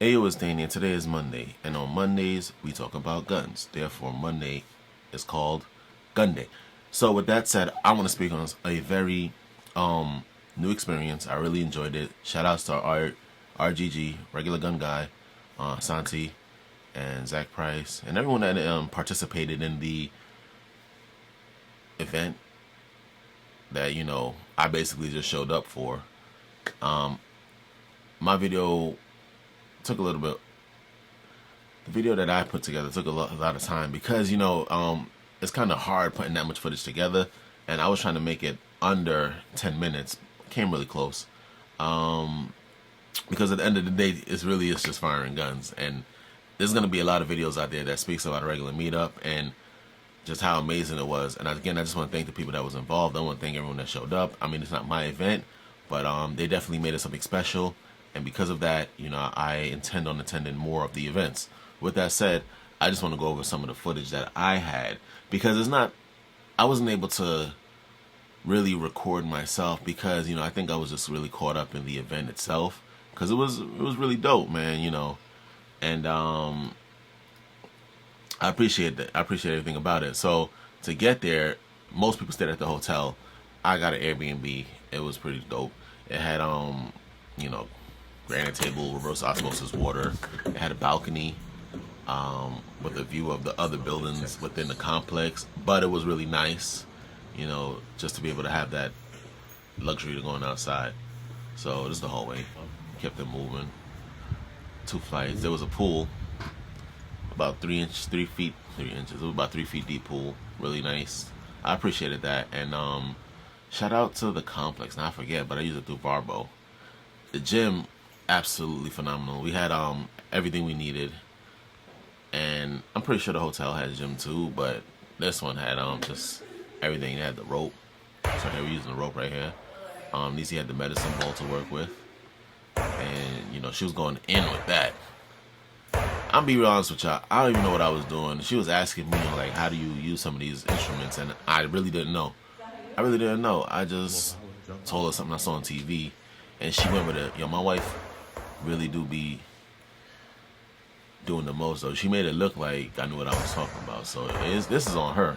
AYO is Daeni, and today is Monday. And on Mondays, we talk about guns. Therefore, Monday is called Gun Day. So, with that said, I want to speak on a very new experience. I really enjoyed it. Shout outs to our RGG, Regular Gun Guy, Santi, and Zach Price, and everyone that participated in the event that, I basically just showed up for. My video took a little bit. The video that I put together took a lot of time because it's kind of hard putting that much footage together, and I was trying to make it under 10 minutes. Came really close, because at the end of the day, it's just firing guns, and there's gonna be a lot of videos out there that speaks about a regular meetup and just how amazing it was. And again, I just want to thank the people that was involved. I want to thank everyone that showed up. I mean, it's not my event, but they definitely made it something special. And because of that, I intend on attending more of the events. With that said, I just want to go over some of the footage that I had, because I wasn't able to really record myself because, I think I was just really caught up in the event itself, because it was really dope, man, and I appreciate that. I appreciate everything about it. So to get there, most people stayed at the hotel. I got an Airbnb. It was pretty dope. It had granite table, reverse osmosis water. It had a balcony with a view of the other buildings within the complex. But it was really nice, just to be able to have that luxury to going outside. So this is the hallway. Kept it moving. 2 flights. There was a pool, about 3 inches. It was about 3 feet deep pool. Really nice. I appreciated that. And shout out to the complex. Now I forget, but I use it through Varbo. The gym, absolutely phenomenal. We had everything we needed, and I'm pretty sure the hotel had a gym too, but this one had just everything. It had the rope, so here we're using the rope right here. Nisi had the medicine ball to work with, and she was going in with that. I'm be real honest with y'all, I don't even know what I was doing. She was asking me like, how do you use some of these instruments, and I really didn't know. I just told her something I saw on TV, and she went with it. My wife really do be doing the most, though. She made it look like I knew what I was talking about. So this is on her.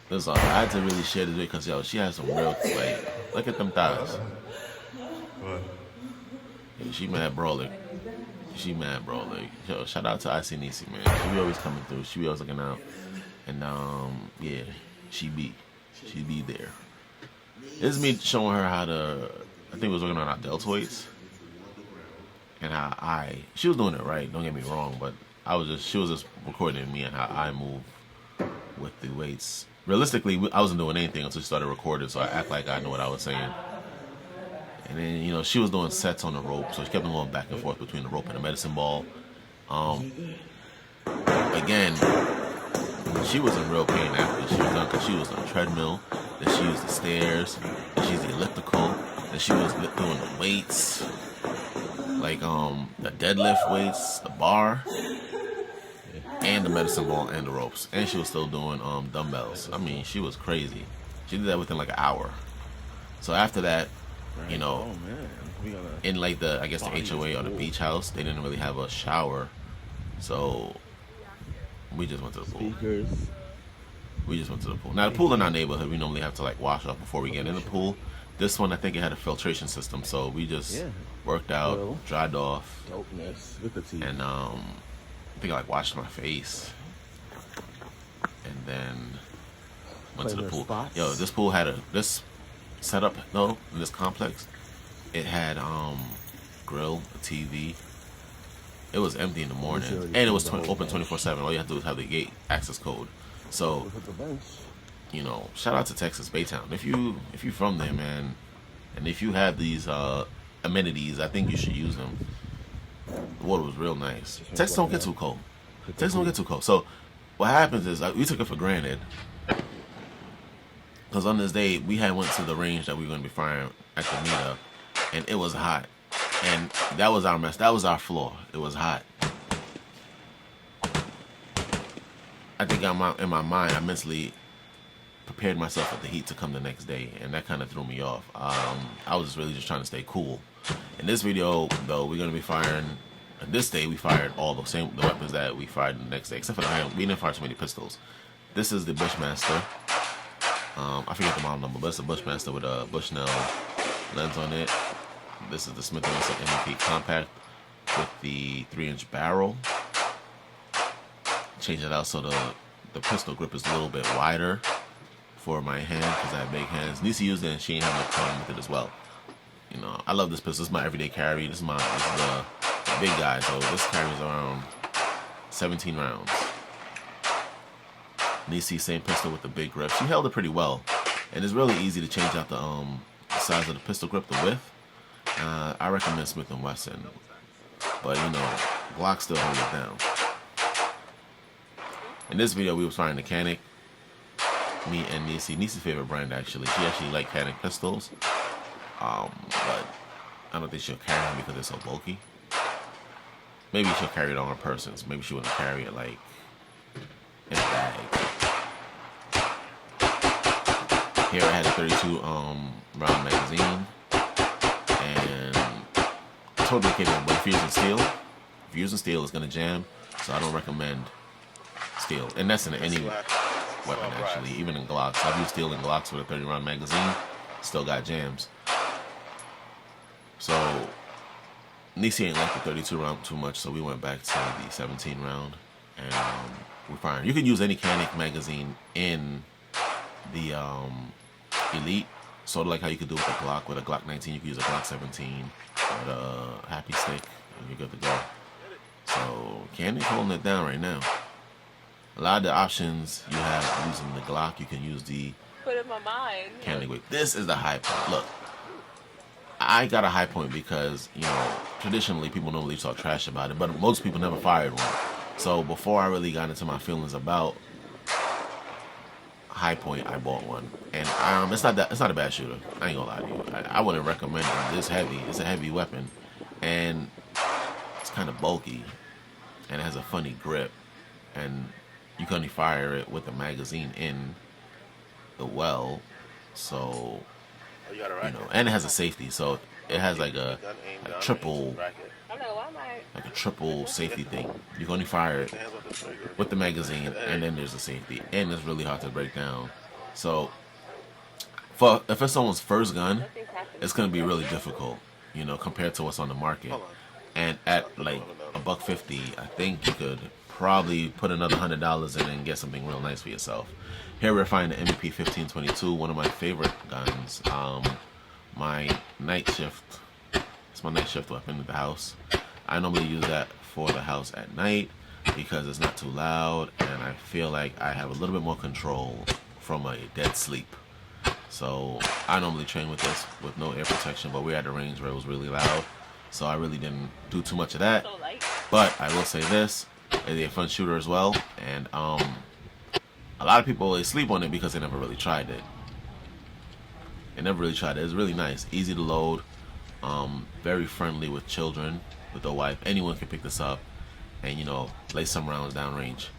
This is on her. I had to really share this because she has some real, like, look at them thighs. Yeah, she mad brawling. Yo, shout out to IC Nisi, man. She be always coming through. She be always looking out. And yeah, she be there. This is me showing her how to, I think we was working on our deltoids. And how she was doing it right, don't get me wrong, but she was just recording me and how I move with the weights. Realistically, I wasn't doing anything until she started recording, so I act like I know what I was saying. And then, she was doing sets on the rope, so she kept going back and forth between the rope and the medicine ball. Again, she was in real pain after she was done, because she was on the treadmill, then she used the stairs, then she's the elliptical, then she was doing the weights, like the deadlift weights, the bar, and the medicine ball and the ropes, and she was still doing dumbbells. I mean, she was crazy. She did that within like an hour. So after that, in like the HOA or the beach house, they didn't really have a shower, so we just went to the pool. Now the pool in our neighborhood, we normally have to like wash off before we get in the pool. This one, I think it had a filtration system, so we just worked out, dried off, and I think I like washed my face, and then went to the pool. Yo, this pool had this setup though in this complex. It had grill, a TV. It was empty in the morning, and it was open 24/7. All you have to do is have the gate access code. So, shout out to Texas Baytown. If you from there, man, and if you have these amenities, I think you should use them. The water was real nice. Texas don't get too cold. So, what happens is we took it for granted, because on this day we had went to the range that we were going to be firing at the meetup, and it was hot, and that was our mess. That was our flaw. It was hot. I think in my mind, I mentally prepared myself with the heat to come the next day, and that kind of threw me off. I was really just trying to stay cool. In this video, though, we're going to be firing. This day, we fired all the weapons that we fired the next day, except for we didn't fire too many pistols. This is the Bushmaster. I forget the model number, but it's a Bushmaster with a Bushnell lens on it. This is the Smith & Wesson MVP Compact with the 3-inch barrel. Change it out so the pistol grip is a little bit wider for my hand because I have big hands. Nisi used it and she ain't have no problem with it as well. You know, I love this pistol. It's my everyday carry. This is the big guy, so this carries around 17 rounds. Nisi, same pistol with the big grip. She held it pretty well, and it's really easy to change out the size of the pistol grip, the width. I recommend Smith & Wesson, but you know, Glock still hold it down. In this video, we was firing the Canic. Me and Nisi. Nisi's favorite brand, actually. She actually liked Canic pistols, but I don't think she'll carry them because they're so bulky. Maybe she'll carry it on her person. Maybe she wouldn't carry it like in a bag. Here I had a 32 round magazine, and totally capable. But if you're using steel, it's gonna jam. So I don't recommend steel, and that's in any weapon actually, even in Glocks. I've used steel in Glocks with a 30 round magazine, still got jams. So Nisi ain't like the 32 round too much, so we went back to the 17 round, and we're firing. You can use any Canic magazine in the Elite, sort of like how you could do with a Glock. With a Glock 19, you can use a Glock 17 with a Happy Stick, and you're good to go. So Canic holding it down right now. A lot of the options you have using the Glock, you can use the Canic with. This is the high point. Look, I got a high point because, you know, traditionally people normally talk trash about it, but most people never fired one. So before I really got into my feelings about high point, I bought one, and it's not a bad shooter. I ain't gonna lie to you. I wouldn't recommend it. It's heavy. It's a heavy weapon, and it's kind of bulky, and it has a funny grip, and you can only fire it with the magazine in the well. So you know, and it has a safety, so it has like a triple safety thing. You can only fire it with the magazine, and then there's a safety, and it's really hard to break down. So if it's someone's first gun, it's gonna be really difficult, you know, compared to what's on the market. And at like $150, I think you could probably put another $100 in and get something real nice for yourself. Here we're finding the MVP 1522, one of my favorite guns. My night shift. It's my night shift weapon at the house. I normally use that for the house at night because it's not too loud, and I feel like I have a little bit more control from a dead sleep. So I normally train with this with no air protection, but we're at a range where it was really loud, so I really didn't do too much of that. But I will say this, it's a fun shooter as well, and a lot of people, they sleep on it because they never really tried it. It's really nice, easy to load, very friendly with children, with the wife. Anyone can pick this up and, you know, lay some rounds downrange.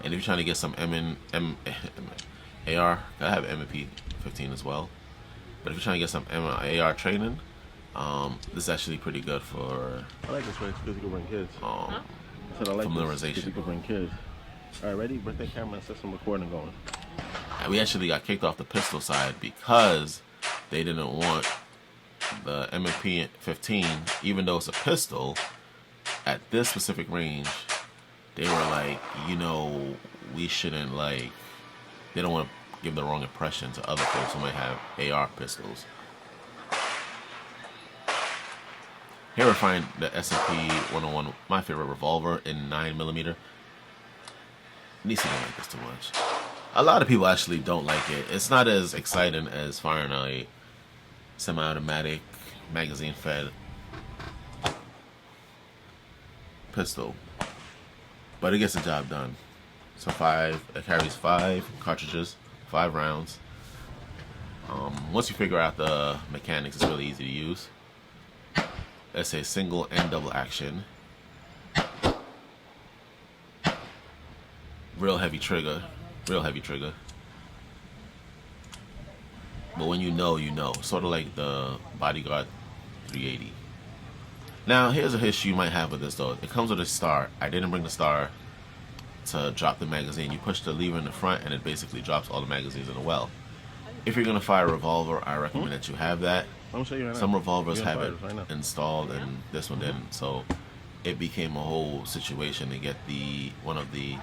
And if you're trying to get some AR, I have MP 15 as well. But if you're trying to get some AR training, this is actually pretty good for. I like this way because you can bring kids. I said I like familiarization. This, you can bring kids. All right, ready? Bring that camera and set some recording going. And we actually got kicked off the pistol side because they didn't want the MP 15, even though it's a pistol. At this specific range, they were like, you know, we shouldn't, like, they don't want to give the wrong impression to other folks who might have AR pistols. Here we find the SMP 101, my favorite revolver in 9mm. Nisi don't like this too much. A lot of people actually don't like it. It's not as exciting as firing a semi-automatic, magazine-fed pistol, but it gets the job done. So it carries 5 cartridges, 5 rounds. Once you figure out the mechanics, it's really easy to use. It's a single and double action. real heavy trigger, real heavy trigger. But when you know, you know. Sort of like the Bodyguard 380. Now, here's a issue you might have with this though. It comes with a star. I didn't bring the star to drop the magazine. You push the lever in the front and it basically drops all the magazines in the well. If you're going to fire a revolver, I recommend that you have that. I'm show you right Some now. revolvers have it right installed and this one didn't. So it became a whole situation to get one of the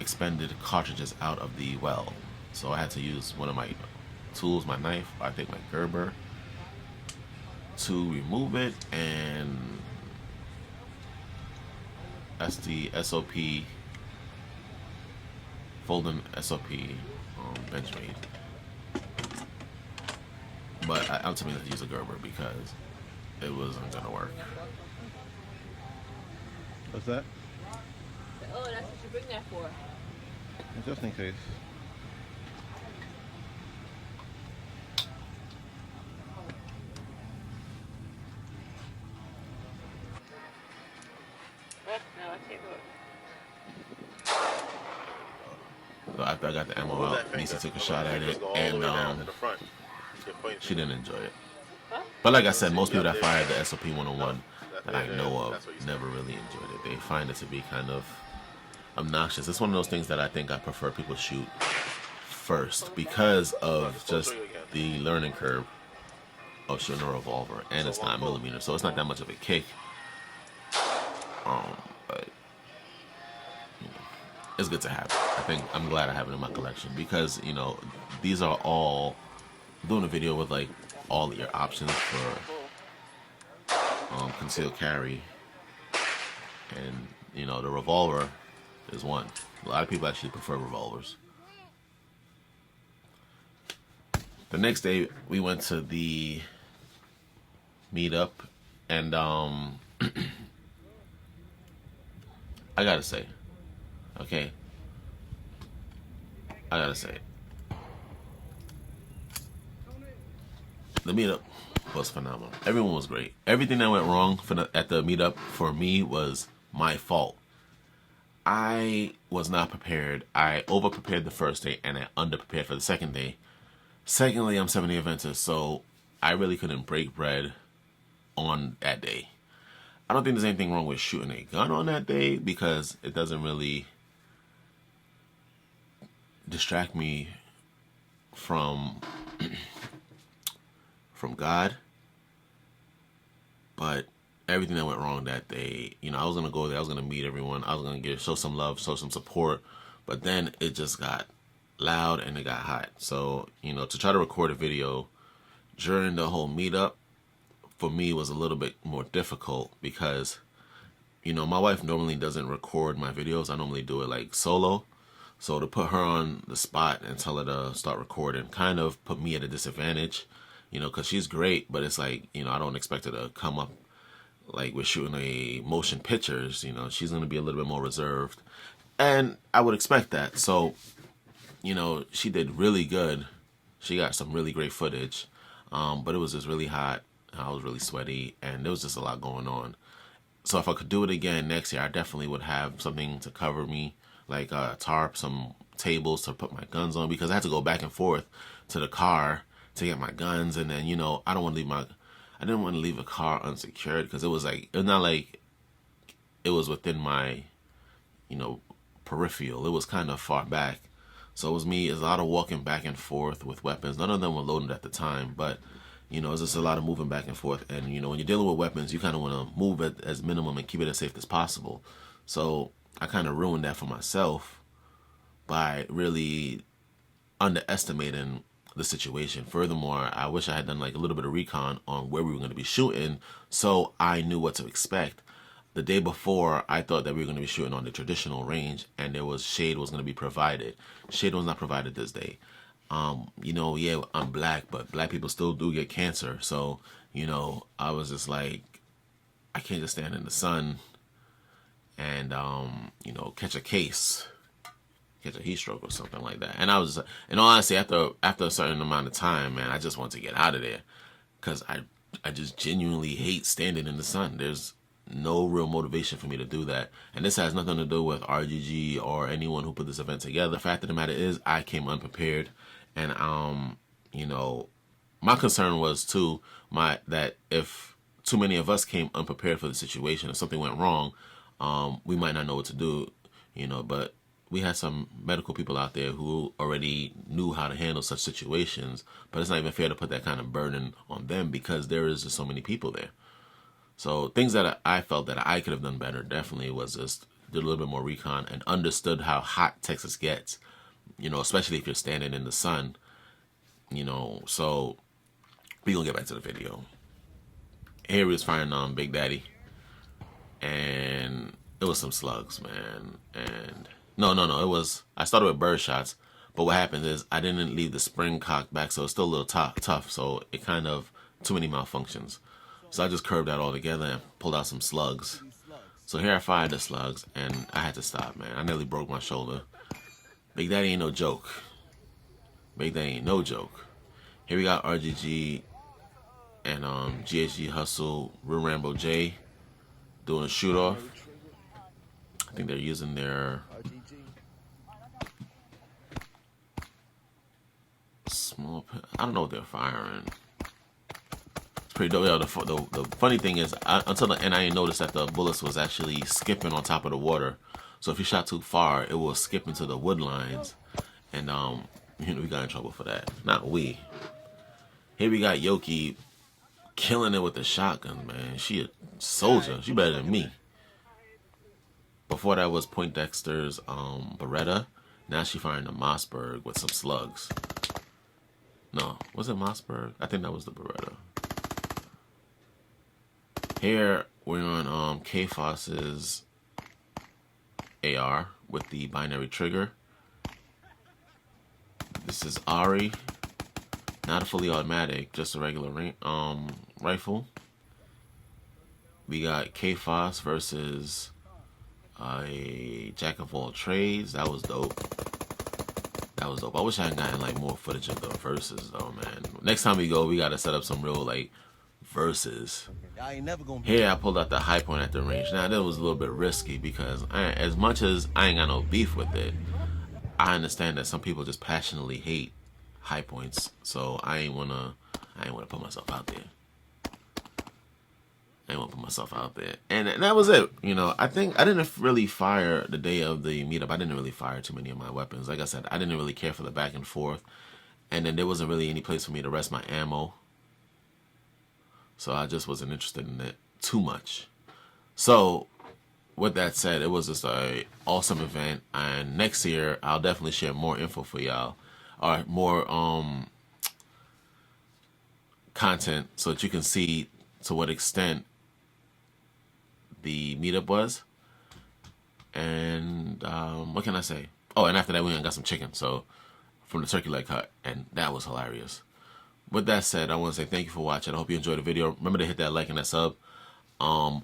expended cartridges out of the well. So I had to use one of my tools, my knife, I take my Gerber, to remove it, and that's the SOP, folding SOP Benchmade. But I ultimately use a Gerber because it wasn't gonna work. What's that? Oh, that's what you bring that for. Just in case. No, I can't do it. So after I got the ammo out, Nisa took a shot at it, and she didn't enjoy it. But like I said, most people that fired the SOP 101 that I know of never really enjoyed it. They find it to be kind of obnoxious. It's one of those things that I think I prefer people shoot first because of just the learning curve of shooting a revolver, and it's 9mm, so it's not that much of a kick. But you know, it's good to have it. I'm glad I have it in my collection because these are all. I'm doing a video with like all of your options for concealed carry, and the revolver is one. A lot of people actually prefer revolvers. The next day we went to the meetup, and I gotta say, the meetup was phenomenal. Everyone was great. Everything that went wrong at the meetup for me was my fault. I was not prepared. I over-prepared the first day and I under-prepared for the second day. Secondly, I'm 70 Adventist, so I really couldn't break bread on that day. I don't think there's anything wrong with shooting a gun on that day because it doesn't really distract me from God. But everything that went wrong that day, I was gonna go there, I was gonna meet everyone, I was gonna show some love, show some support, but then it just got loud and it got hot. So, to try to record a video during the whole meetup for me was a little bit more difficult because, my wife normally doesn't record my videos. I normally do it like solo. So to put her on the spot and tell her to start recording kind of put me at a disadvantage, because she's great, but it's like, I don't expect her to come up like we're shooting a motion pictures. She's going to be a little bit more reserved. And I would expect that. So, she did really good. She got some really great footage. But it was just really hot. I was really sweaty, and there was just a lot going on. So if I could do it again next year, I definitely would have something to cover me, like a tarp, some tables to put my guns on, because I had to go back and forth to the car to get my guns, and then I didn't want to leave the car unsecured because it's not like it was within my peripheral. It was kind of far back, so it was a lot of walking back and forth with weapons. None of them were loaded at the time, but it's just a lot of moving back and forth. And when you're dealing with weapons, you kind of want to move it as minimum and keep it as safe as possible. So I kind of ruined that for myself by really underestimating the situation. Furthermore, I wish I had done like a little bit of recon on where we were going to be shooting, so I knew what to expect. The day before, I thought that we were going to be shooting on the traditional range, and shade was going to be provided. Shade was not provided this day. Yeah, I'm black, but black people still do get cancer. So, I was just like, I can't just stand in the sun and, catch a heat stroke or something like that. And I was, in all honesty, after a certain amount of time, man, I just want to get out of there because I just genuinely hate standing in the sun. no real motivation for me to do that. And this has nothing to do with RGG or anyone who put this event together. The fact of the matter is I came unprepared, and you know, my concern was too that if too many of us came unprepared for the situation, if something went wrong, we might not know what to do, you know. But we had some medical people out there who already knew how to handle such situations, but it's not even fair to put that kind of burden on them because there is just so many people there. So things that I felt that I could have done better definitely was just did a little bit more recon and understood how hot Texas gets, you know, especially if you're standing in the sun, you know. So we gonna get back to the video. Here we was firing on Big Daddy, and it was some slugs, man. And no, it was, I started with bird shots, but what happened is I didn't leave the spring cocked back, so it's still a little tough. So it kind of too many malfunctions. So I just curved that all together and pulled out some slugs. So here I fired the slugs, and I had to stop, man. I nearly broke my shoulder. Big Daddy ain't no joke. Big Daddy ain't no joke. Here we got RGG and GHG Hustle, Real Rambo J doing a shoot off. I think they're using their small. I don't know what they're firing. Pretty dope. Yeah, the funny thing is, until the end, I didn't notice that the bullets was actually skipping on top of the water. So if you shot too far, it will skip into the wood lines, and you know, we got in trouble for that. Not we. Here we got Yoki killing it with the shotgun, man. She a soldier. She better than me. Before that was Poindexter's Beretta. Now she firing the Mossberg with some slugs. No, was it Mossberg? I think that was the Beretta. Here we're on K-Foss's AR with the binary trigger. This is Ari, not a fully automatic, just a regular rifle. We got K-Foss versus a Jack of all trades. That was dope. That was dope. I wish I had gotten like more footage of the verses though, man. Next time we go, we gotta set up some real like verses. Here I pulled out the high point at the range. Now that was a little bit risky because as much as I ain't got no beef with it, I understand that some people just passionately hate high points. So I ain't wanna put myself out there. And that was it. You know, I think I didn't really fire the day of the meetup. I didn't really fire too many of my weapons. Like I said, I didn't really care for the back and forth. And then there wasn't really any place for me to rest my ammo. So I just wasn't interested in it too much. So with that said, it was just a awesome event. And next year, I'll definitely share more info for y'all. Or more content so that you can see to what extent the meetup was. And what can I say? Oh, and after that we went and got some chicken, so from the turkey leg hut, and that was hilarious. With that said, I want to say thank you for watching. I hope you enjoyed the video. Remember to hit that like and that sub. One.